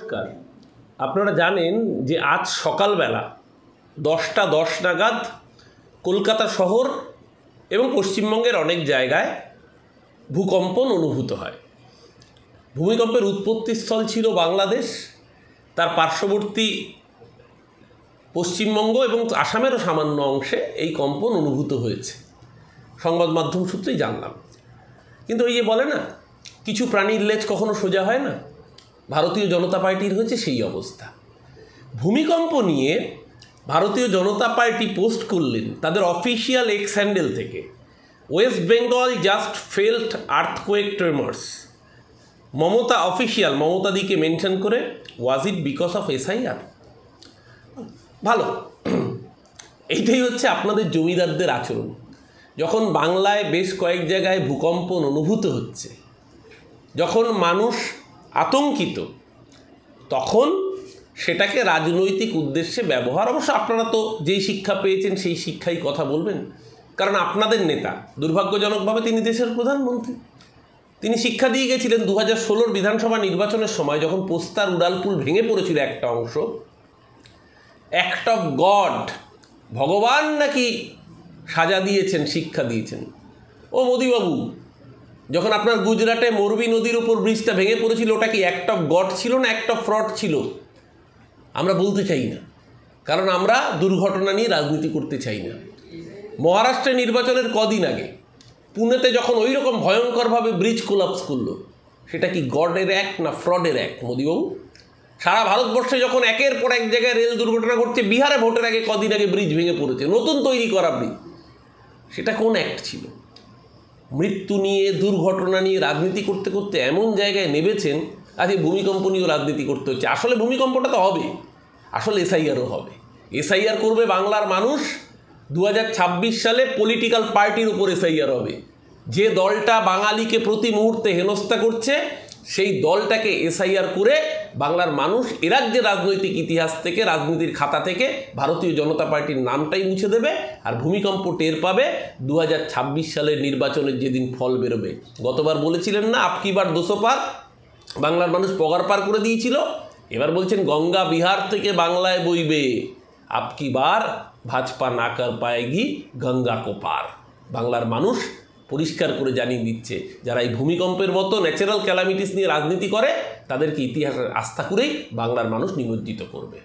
নমস্কার। আপনারা জানেন যে আজ সকালবেলা 10টা 10 নাগাদ কলকাতা শহর এবং পশ্চিমবঙ্গের অনেক জায়গায় ভূকম্পন অনুভূত হয়। ভূমিকম্পের উৎপত্তিস্থল ছিল বাংলাদেশ, তার পার্শ্ববর্তী পশ্চিমবঙ্গ এবং আসামেরও সামান্য অংশে এই কম্পন অনুভূত হয়েছে, সংবাদ মাধ্যম সূত্রেই জানলাম। কিন্তু এই যে বলে না, কিছু প্রাণীর লেজ কখনো সোজা হয় না, ভারতীয় জনতা পার্টির হয়েছে সেই অবস্থা। ভূমিকম্প নিয়ে ভারতীয় জনতা পার্টি পোস্ট করলেন তাদের অফিসিয়াল এক্স হ্যান্ডেল থেকে, West Bengal just felt earthquake tremors. মমতাদিকে মেনশন করে, was it because of SIR? ভালো, এইটাই হচ্ছে আপনাদের জমিদারদের আচরণ। যখন বাংলায় বেশ কয়েক জায়গায় ভূকম্পন অনুভূত হচ্ছে, যখন মানুষ আতঙ্কিত, তখন সেটাকে রাজনৈতিক উদ্দেশ্যে ব্যবহার। অবশ্য আপনারা তো যেই শিক্ষা পেয়েছেন সেই শিক্ষাই কথা বলবেন, কারণ আপনাদের নেতা, দুর্ভাগ্যজনকভাবে তিনি দেশের প্রধানমন্ত্রী। তিনি শিক্ষা দিয়ে গেছিলেন 2016 বিধানসভা নির্বাচনের সময়, যখন পোস্তার উড়ালপুল ভেঙে পড়েছিল একটা অংশ। অ্যাক্ট অফ গড, ভগবান নাকি সাজা দিয়েছেন, শিক্ষা দিয়েছেন। ও মোদিবাবু, যখন আপনার গুজরাটে মোরবি নদীর উপর ব্রিজটা ভেঙে পড়েছিল, ওটা কি অ্যাক্ট অফ গড ছিল না অ্যাক্ট অফ ফ্রড ছিল? আমরা বলতে চাই না, কারণ আমরা দুর্ঘটনা নিয়ে রাজনীতি করতে চাই না। মহারাষ্ট্রে নির্বাচনের কদিন আগে পুনেতে যখন ওই রকম ভয়ঙ্করভাবে ব্রিজ কোলাপস করলো, সেটা কি গডের অ্যাক্ট না ফ্রডের অ্যাক্ট মোদিবাবু? সারা ভারতবর্ষে যখন একের পর এক জায়গায় রেল দুর্ঘটনা ঘটছে, বিহারে ভোটের আগে কদিন আগে ব্রিজ ভেঙে পড়েছে, নতুন তৈরি করা ব্রিজ, সেটা কোন অ্যাক্ট ছিল? মৃত্যু নিয়ে, দুর্ঘটনা নিয়ে রাজনীতি করতে করতে এমন জায়গায় নেমেছেন, আজ এই ভূমিকম্প নিয়েও রাজনীতি করতে হচ্ছে। আসলে ভূমিকম্পটা তো হবে, আসলে SIRও হবে। SIR করবে বাংলার মানুষ। 2026 সালে পলিটিক্যাল পার্টির উপর SIR হবে। যে দলটা বাঙালিকে প্রতি মুহূর্তে হেনস্থা করছে, সেই দলটাকে SIR করে বাংলার মানুষ এ রাজ্যের রাজনৈতিক ইতিহাস থেকে, রাজনীতির খাতা থেকে ভারতীয় জনতা পার্টির নামটাই মুছে দেবে। আর ভূমিকম্প টের পাবে 2026 সালের নির্বাচনের যেদিন ফল বেরোবে। গতবার বলেছিলেন না, আপকি বার 200 পার, বাংলার মানুষ পগার পার করে দিয়েছিল। এবার বলছেন গঙ্গা বিহার থেকে বাংলায় বইবে, আপকি বার ভাজপা না কর পায়েগি গঙ্গা কো পার। বাংলার মানুষ পরিষ্কার করে জানিয়ে দিচ্ছে, যারা এই ভূমিকম্পের মতো ন্যাচারাল ক্যালামিটিস নিয়ে রাজনীতি করে, তাদেরকে ইতিহাসের আস্থা করেই বাংলার মানুষ নিমজ্জিত করবে।